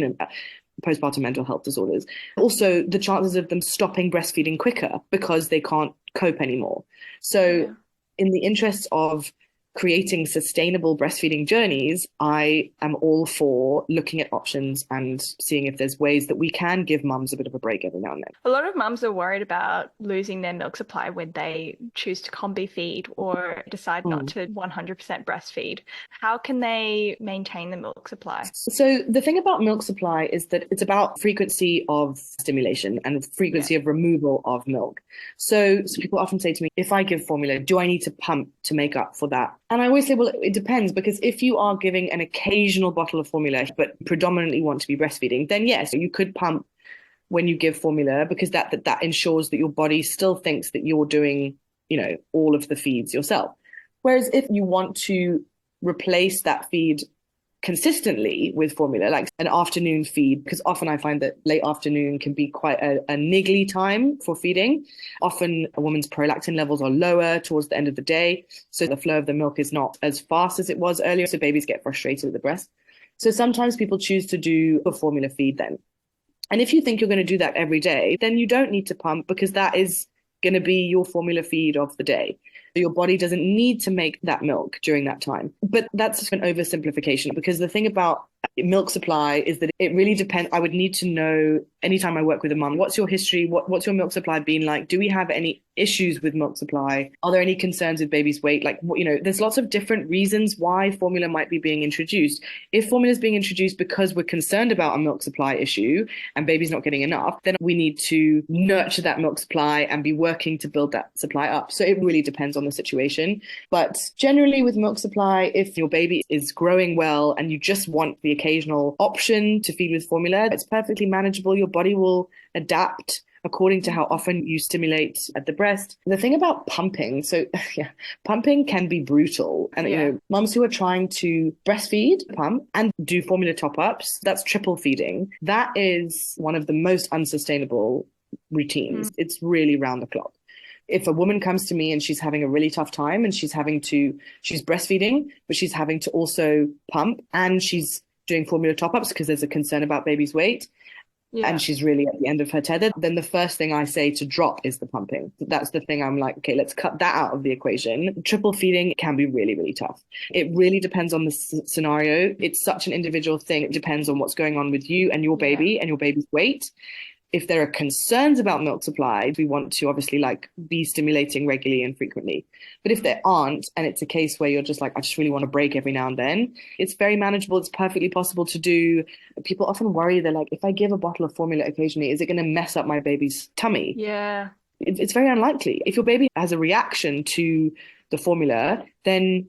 postpartum mental health disorders. Also, the chances of them stopping breastfeeding quicker because they can't cope anymore. So,
Yeah.
in the interest of creating sustainable breastfeeding journeys, I am all for looking at options and seeing if there's ways that we can give mums a bit of a break every now and then.
A lot of mums are worried about losing their milk supply when they choose to combi feed or decide not to 100% breastfeed. How can they maintain the milk supply?
So the thing about milk supply is that it's about frequency of stimulation and frequency of removal of milk. So people often say to me, if I give formula, do I need to pump to make up for that? And I always say, well, it depends, because if you are giving an occasional bottle of formula, but predominantly want to be breastfeeding, then yes, you could pump when you give formula, because that ensures that your body still thinks that you're doing, all of the feeds yourself. Whereas if you want to replace that feed consistently with formula, like an afternoon feed, because often I find that late afternoon can be quite a niggly time for feeding. Often a woman's prolactin levels are lower towards the end of the day, so the flow of the milk is not as fast as it was earlier, so babies get frustrated at the breast. So sometimes people choose to do a formula feed then. And if you think you're going to do that every day, then you don't need to pump, because that is going to be your formula feed of the day. Your body doesn't need to make that milk during that time. But that's an oversimplification, because the thing about milk supply is that it really depends. I would need to know, anytime I work with a mum, what's your history? What's your milk supply been like? Do we have any issues with milk supply? Are there any concerns with baby's weight? Like, there's lots of different reasons why formula might be being introduced. If formula is being introduced because we're concerned about a milk supply issue and baby's not getting enough, then we need to nurture that milk supply and be working to build that supply up. So it really depends on the situation. But generally with milk supply, if your baby is growing well and you just want the occasional option to feed with formula, it's perfectly manageable. Your body will adapt according to how often you stimulate at the breast. The thing about pumping, so yeah, pumping can be brutal. And, mums who are trying to breastfeed, pump, and do formula top-ups, that's triple feeding. That is one of the most unsustainable routines. It's really round the clock. If a woman comes to me and she's having a really tough time and she's breastfeeding, but she's having to also pump and she's doing formula top-ups because there's a concern about baby's weight, and she's really at the end of her tether, then the first thing I say to drop is the pumping. That's the thing I'm like, okay, let's cut that out of the equation. Triple feeding can be really, really tough. It really depends on the scenario. It's such an individual thing. It depends on what's going on with you and your baby and your baby's weight. If there are concerns about milk supply, we want to obviously be stimulating regularly and frequently. But if there aren't, and it's a case where you're just like, I just really want to break every now and then, it's very manageable. It's perfectly possible to do. People often worry, they're like, if I give a bottle of formula occasionally, is it going to mess up my baby's tummy?
Yeah.
It's very unlikely. If your baby has a reaction to the formula, then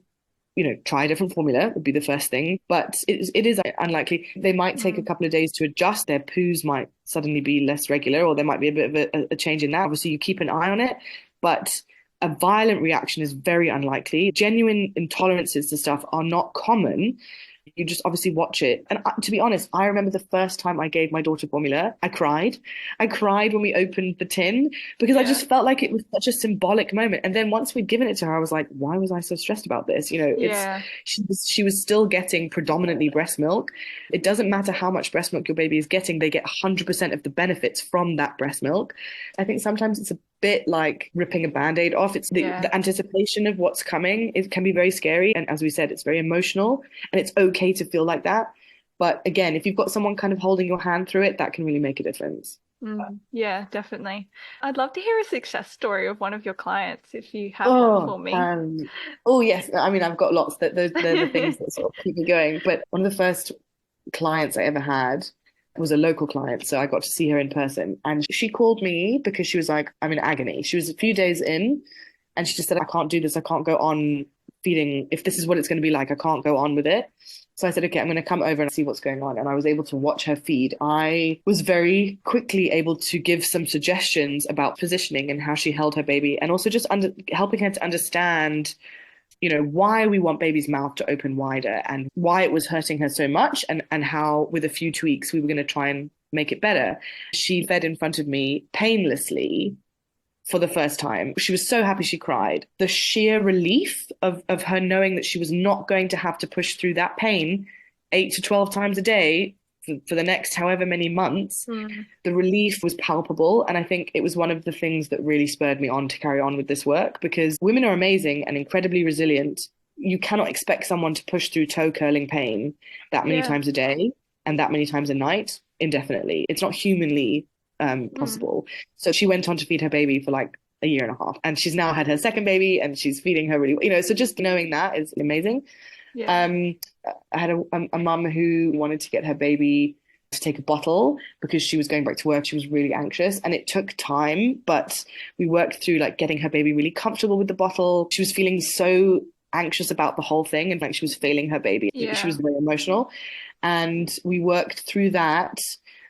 try a different formula would be the first thing. But it is unlikely. They might take a couple of days to adjust. Their poos might suddenly be less regular, or there might be a bit of a change in that. Obviously, you keep an eye on it. But a violent reaction is very unlikely. Genuine intolerances to stuff are not common. You just obviously watch it. And to be honest, I remember the first time I gave my daughter formula, I cried. I cried when we opened the tin, because I just felt like it was such a symbolic moment. And then once we'd given it to her, I was like, why was I so stressed about this? She was still getting predominantly breast milk. It doesn't matter how much breast milk your baby is getting, they get 100% of the benefits from that breast milk. I think sometimes it's a bit like ripping a band-aid off. It's the anticipation of what's coming. It can be very scary. And as we said, it's very emotional, and it's okay to feel like that. But again, if you've got someone kind of holding your hand through it, that can really make a difference.
Yeah, definitely. I'd love to hear a success story of one of your clients if you have one
Oh,
for me.
oh yes. I mean, I've got lots that they're the things that sort of keep me going. But one of the first clients I ever had was a local client, so I got to see her in person. And she called me because she was like, I'm in agony. She was a few days in, and she just said, I can't do this. I can't go on feeding. If this is what it's going to be like, I can't go on with it. So I said, okay, I'm going to come over and see what's going on. And I was able to watch her feed. I was very quickly able to give some suggestions about positioning and how she held her baby, and also just helping her to understand why we want baby's mouth to open wider and why it was hurting her so much, and how with a few tweaks we were going to try and make it better. She fed in front of me painlessly for the first time. She was so happy she cried. The sheer relief of her knowing that she was not going to have to push through that pain 8 to 12 times a day for the next however many months,
Mm.
the relief was palpable. And I think it was one of the things that really spurred me on to carry on with this work, because women are amazing and incredibly resilient. You cannot expect someone to push through toe curling pain that many
Yeah.
times a day and that many times a night indefinitely. It's not humanly
Mm.
possible. So she went on to feed her baby for like a year and a half, and she's now had her second baby and she's feeding her really, so just knowing that is amazing.
Yeah.
Um, I had a mum who wanted to get her baby to take a bottle because she was going back to work. She was really anxious, and it took time, but we worked through like getting her baby really comfortable with the bottle. She was feeling so anxious about the whole thing, and like she was failing her baby. She
Yeah.
was very emotional, and we worked through that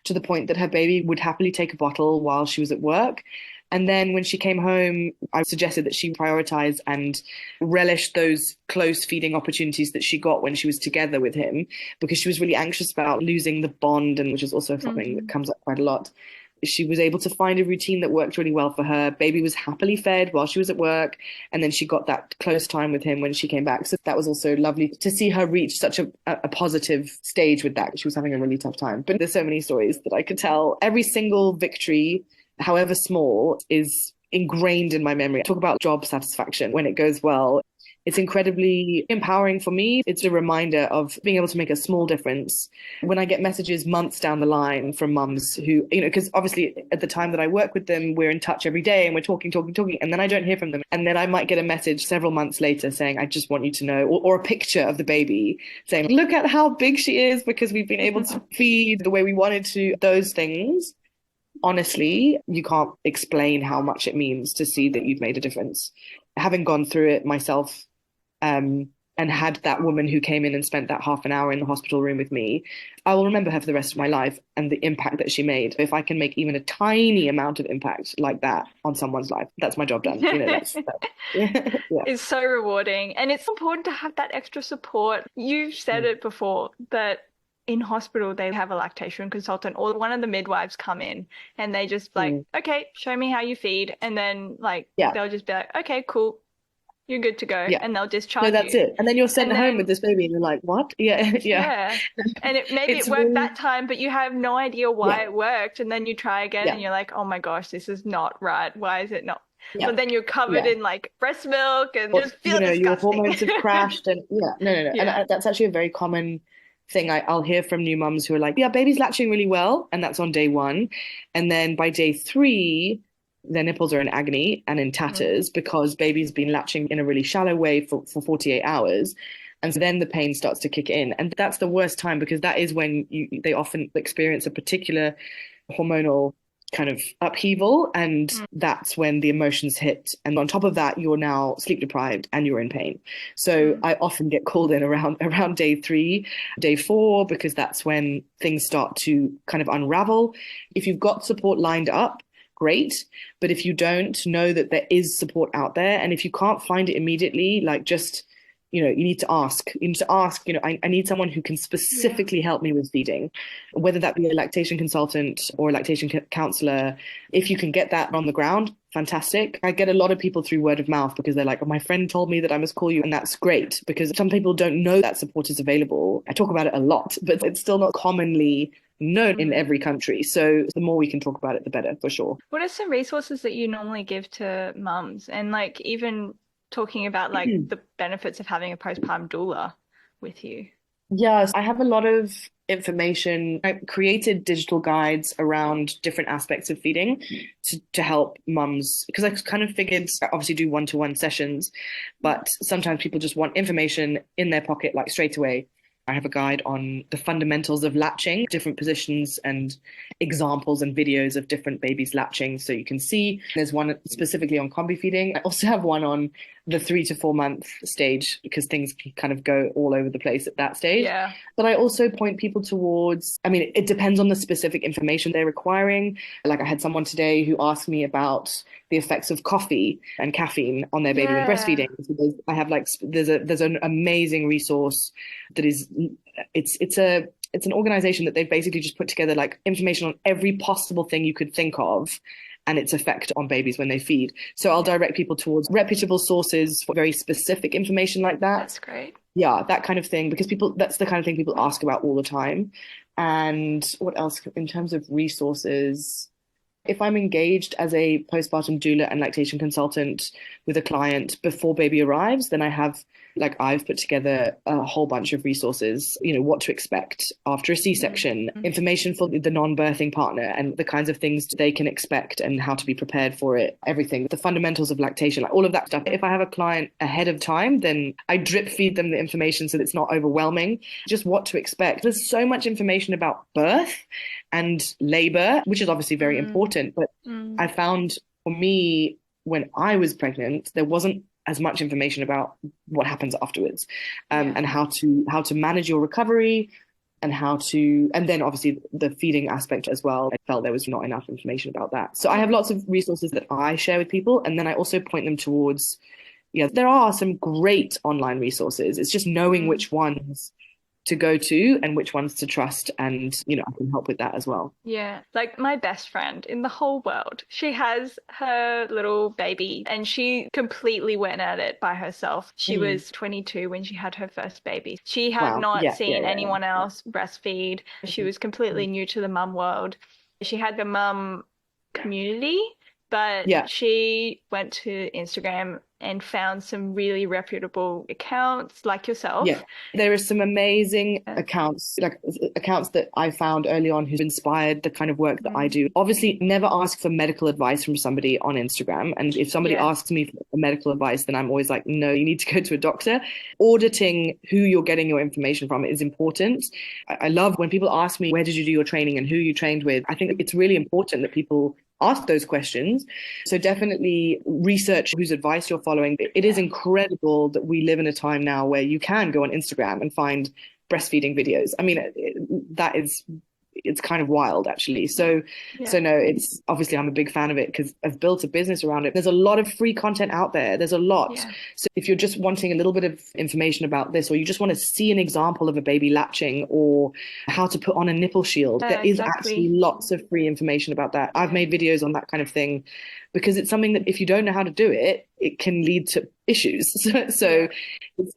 to the point that her baby would happily take a bottle while she was at work. And then when she came home, I suggested that she prioritize and relish those close feeding opportunities that she got when she was together with him, because she was really anxious about losing the bond, and which is also something that
Mm.
comes up quite a lot. She was able to find a routine that worked really well for her. Baby was happily fed while she was at work, and then she got that close time with him when she came back. So that was also lovely to see her reach such a positive stage with that. She was having a really tough time. But there's so many stories that I could tell. Every single victory, however small, is ingrained in my memory. Talk about job satisfaction when it goes well. It's incredibly empowering for me. It's a reminder of being able to make a small difference. When I get messages months down the line from mums who, because obviously at the time that I work with them, we're in touch every day and we're talking, and then I don't hear from them. And then I might get a message several months later saying, I just want you to know, or a picture of the baby saying, look at how big she is because we've been able to feed the way we wanted to. Those things, honestly, you can't explain how much it means to see that you've made a difference. Having gone through it myself, and had that woman who came in and spent that half an hour in the hospital room with me, I will remember her for the rest of my life and the impact that she made. If I can make even a tiny amount of impact like that on someone's life, that's my job done. Yeah.
It's so rewarding. And it's important to have that extra support. You've said it before that in hospital they have a lactation consultant or one of the midwives come in and they just like,
Mm.
okay, show me how you feed. And then like
Yeah.
they'll just be like, okay, cool, you're good to go.
Yeah.
And they'll
No,
discharge
that's
you.
it. And then you're sent
And
home with
then
this baby and you're like, what? Yeah. Yeah.
yeah. And maybe
It's
it worked
really,
that time, but you have no idea why
yeah.
it worked. And then you try again
Yeah.
and you're like, oh my gosh, this is not right. Why is it not?
Yeah.
But then you're covered
Yeah.
in like breast milk and
Or,
just feel
your
disgusting.
hormones have crashed, and yeah, no. And
Yeah.
that's actually a very common thing. I'll hear from new mums who are like, yeah, baby's latching really well, and that's on day one. And then by day three, their nipples are in agony and in
Mm.
tatters because baby's been latching in a really shallow way for 48 hours. And so then the pain starts to kick in. And that's the worst time because that is when they often experience a particular hormonal kind of upheaval, and
Mm.
that's when the emotions hit, and on top of that you're now sleep deprived and you're in pain. So
Mm.
I often get called in around day 3, day 4, because that's when things start to kind of unravel. If you've got support lined up, great, but if you don't, know that there is support out there, and if you can't find it immediately, like just you need to ask. You need to ask, I need someone who can
Yeah.
specifically help me with feeding, whether that be a lactation consultant or a lactation counselor. If you can get that on the ground, fantastic. I get a lot of people through word of mouth because they're like, oh, my friend told me that I must call you. And that's great because some people don't know that support is available. I talk about it a lot, but it's still not commonly known in
Mm.
every country. So the more we can talk about it, the better, for sure.
What are some resources that you normally give to mums? And like even talking about like the benefits of having a postpartum doula with you?
Yes, I have a lot of information. I created digital guides around different aspects of feeding to help mums because I kind of figured I obviously do one-to-one sessions, but sometimes people just want information in their pocket like straight away. I have a guide on the fundamentals of latching, different positions and examples and videos of different babies latching. So you can see there's one specifically on combi feeding. I also have one on the 3 to 4 month stage because things can kind of go all over the place at that stage.
Yeah.
But I also point people towards, I mean, it depends on the specific information they're requiring. Like I had someone today who asked me about the effects of coffee and caffeine on their baby when
Yeah.
breastfeeding. So I have like there's an amazing resource that is it's an organization that they've basically just put together like information on every possible thing you could think of and its effect on babies when they feed. So I'll direct people towards reputable sources for very specific information like that.
That's great.
Yeah, that kind of thing, because that's the kind of thing people ask about all the time. And what else in terms of resources? If I'm engaged as a postpartum doula and lactation consultant with a client before baby arrives, then I've put together a whole bunch of resources, what to expect after a C-section, information for the non-birthing partner and the kinds of things they can expect and how to be prepared for it, everything, the fundamentals of lactation, like all of that stuff. If I have a client ahead of time, then I drip feed them the information so that it's not overwhelming, just what to expect. There's so much information about birth and labor, which is obviously very important. But I found for me, when I was pregnant, there wasn't as much information about what happens afterwards, and how to manage your recovery and then obviously the feeding aspect as well. I felt there was not enough information about that. So I have lots of resources that I share with people, and then I also point them towards, there are some great online resources. It's just knowing which ones to go to and which ones to trust. And, I can help with that as well.
Yeah, like my best friend in the whole world. She has her little baby and she completely went at it by herself. She
Mm.
was 22 when she had her first baby. She had
Wow.
not
Yeah, yeah,
seen
yeah,
anyone
yeah.
else breastfeed. She
Mhm.
was completely
Mhm.
new to the mum world. She had the mum community, but
Yeah.
she went to Instagram and found some really reputable accounts like
Yeah,
yourself.
there are some amazing
Yeah.
accounts, like accounts that I found early on who've inspired the kind of work that I do. Obviously, never ask for medical advice from somebody on Instagram. And if somebody
Yeah.
asks me for medical advice, then I'm always like, no, you need to go to a doctor. Auditing who you're getting your information from is important. I love when people ask me, where did you do your training and who you trained with? I think it's really important that people ask those questions. So definitely research whose advice you're following. It is incredible that we live in a time now where you can go on Instagram and find breastfeeding videos. I mean, it's kind of wild actually. So no, it's obviously I'm a big fan of it because I've built a business around it. There's a lot of free content out there. There's a lot.
Yeah.
So if you're just wanting a little bit of information about this, or you just want to see an example of a baby latching or how to put on a nipple shield,
Yeah,
there is actually
exactly.
lots of free information about that. I've
Yeah.
made videos on that kind of thing because it's something that if you don't know how to do it, it can lead to issues. So
Yeah.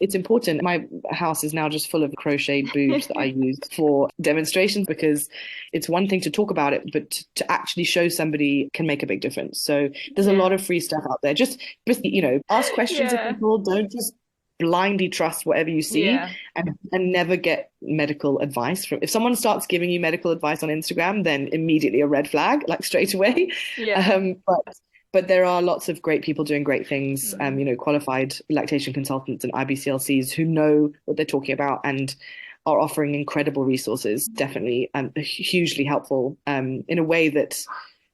it's important. My house is now just full of crocheted boobs that I use for demonstrations because it's one thing to talk about it, but to actually show somebody can make a big difference. So there's a lot
Yeah.
of free stuff out there. Just ask questions of
Yeah.
people. Don't just blindly trust whatever you see
Yeah.
and never get medical advice from. If someone starts giving you medical advice on Instagram, then immediately a red flag, like straight away.
Yeah.
But there are lots of great people doing great things,
Mm.
qualified lactation consultants and IBCLCs who know what they're talking about and are offering incredible resources, definitely hugely helpful in a way that,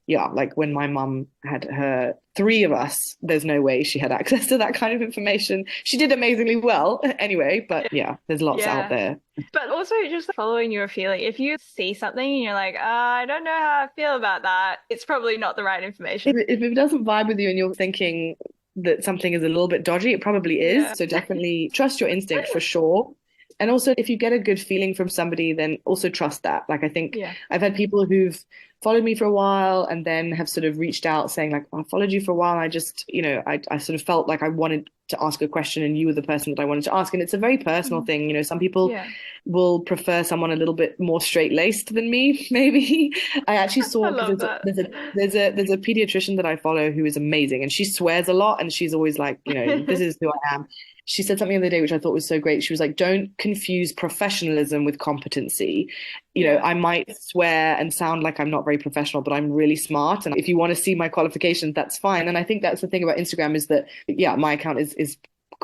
yeah, like when my mum had her three of us, there's no way she had access to that kind of information. She did amazingly well anyway, but yeah, there's lots out
Yeah.
there.
But also just following your feeling. If you see something and you're like, I don't know how I feel about that, it's probably not the right information.
If it doesn't vibe with you and you're thinking that something is a little bit dodgy, it probably is.
Yeah.
So definitely trust your instinct for sure. And also, if you get a good feeling from somebody, then also trust that. Like, I think
Yeah.
I've had people who've followed me for a while and then have sort of reached out saying like, "Oh, I followed you for a while. And I just, I sort of felt like I wanted to ask a question and you were the person that I wanted to ask." And it's a very personal thing. Some people
Yeah.
will prefer someone a little bit more straight-laced than me, maybe. I actually
I
saw,
love
because
that.
there's a pediatrician that I follow who is amazing, and she swears a lot, and she's always like, this is who I am. She said something the other day which I thought was so great. She was like, "Don't confuse professionalism with competency.
Yeah.
I might swear and sound like I'm not very professional, but I'm really smart. And if you want to see my qualifications, that's fine." And I think that's the thing about Instagram, is that, yeah, my account is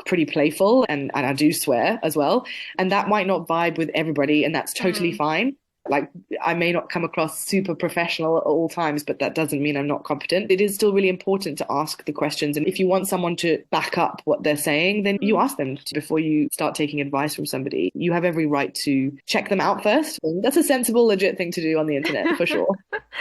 pretty playful, and I do swear as well. And that might not vibe with everybody, and that's totally fine. Like, I may not come across super professional at all times, but that doesn't mean I'm not competent. It is still really important to ask the questions. And if you want someone to back up what they're saying, then you ask them before you start taking advice from somebody. You have every right to check them out first. That's a sensible, legit thing to do on the internet, for sure.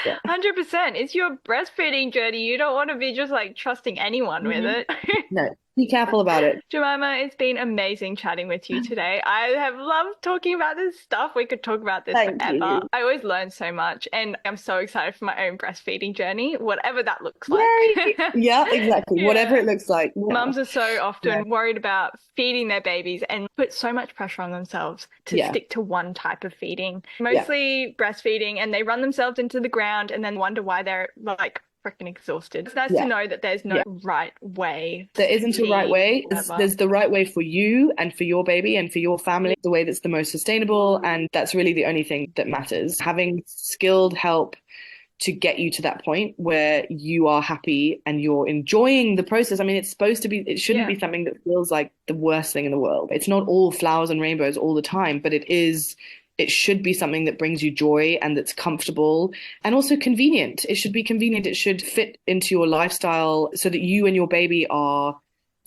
Yeah.
100%. It's your breastfeeding journey. You don't want to be just like trusting anyone with it.
No, be careful about it.
Jemima, it's been amazing chatting with you today. I have loved talking about this stuff. We could talk about this
Thank
forever.
you.
I always learn so much, and I'm so excited for my own breastfeeding journey, whatever that looks like.
Yay! Yeah, exactly.
Yeah.
Whatever it looks like. Yeah.
Mums are so often worried about feeding their babies and put so much pressure on themselves to stick to one type of feeding, mostly breastfeeding, and they run themselves into the ground and then wonder why they're like freaking exhausted. It's nice to know that there's no right way.
There isn't a right way. There's the right way for you and for your baby and for your family, the way that's the most sustainable. And that's really the only thing that matters. Having skilled help to get you to that point where you are happy and you're enjoying the process. I mean, it shouldn't be something that feels like the worst thing in the world. It's not all flowers and rainbows all the time, but it should be something that brings you joy and that's comfortable and also convenient. It should be convenient. It should fit into your lifestyle so that you and your baby are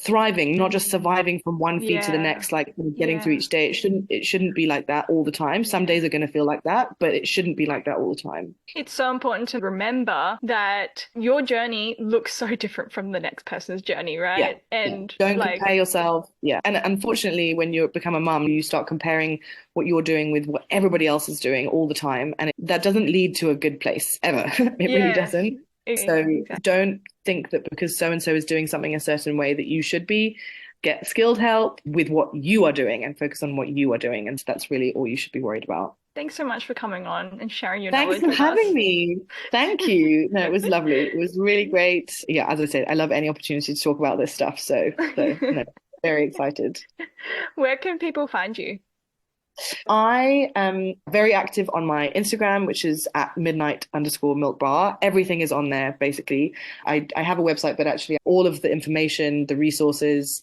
thriving, not just surviving from one feed to the next, like getting through each day. It shouldn't be like that all the time. Some days are going to feel like that, but it shouldn't be like that all the time.
It's so important to remember that your journey looks so different from the next person's journey, right?
Yeah.
And
don't compare yourself. Yeah. And unfortunately, when you become a mum, you start comparing what you're doing with what everybody else is doing all the time. And that doesn't lead to a good place ever. It really doesn't. So don't think that because so-and-so is doing something a certain way that you should be. Get skilled help with what you are doing and focus on what you are doing. And that's really all you should be worried about.
Thanks so much for coming on and sharing your knowledge
with us. Thanks for having me. Thank you. No, it was lovely. It was really great. Yeah, as I said, I love any opportunity to talk about this stuff. So no, very excited.
Where can people find you?
I am very active on my Instagram, which is at midnight_milkbar. Everything is on there, basically. I have a website, but actually all of the information, the resources,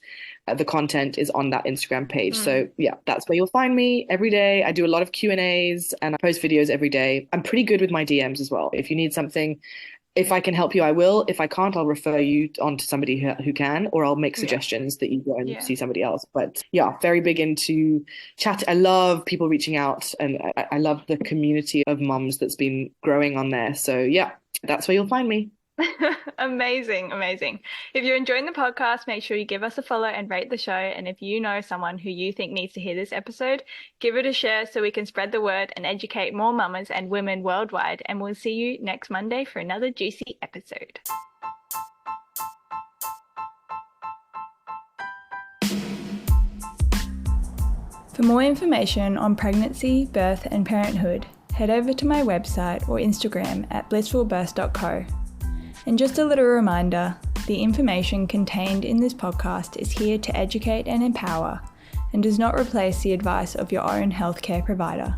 the content is on that Instagram page. So yeah, that's where you'll find me every day. I do a lot of Q&As and I post videos every day. I'm pretty good with my DMs as well. If you need something, if I can help you, I will. If I can't, I'll refer you on to somebody who can, or I'll make suggestions that you go and see somebody else. But yeah, very big into chat. I love people reaching out, and I love the community of mums that's been growing on there. So yeah, that's where you'll find me.
Amazing. If you're enjoying the podcast, make sure you give us a follow and rate the show. And if you know someone who you think needs to hear this episode, give it a share so we can spread the word and educate more mamas and women worldwide. And we'll see you next Monday for another juicy episode. For more information on pregnancy, birth, and parenthood, head over to my website or Instagram at blissfulbirth.co. And just a little reminder, the information contained in this podcast is here to educate and empower and does not replace the advice of your own healthcare provider.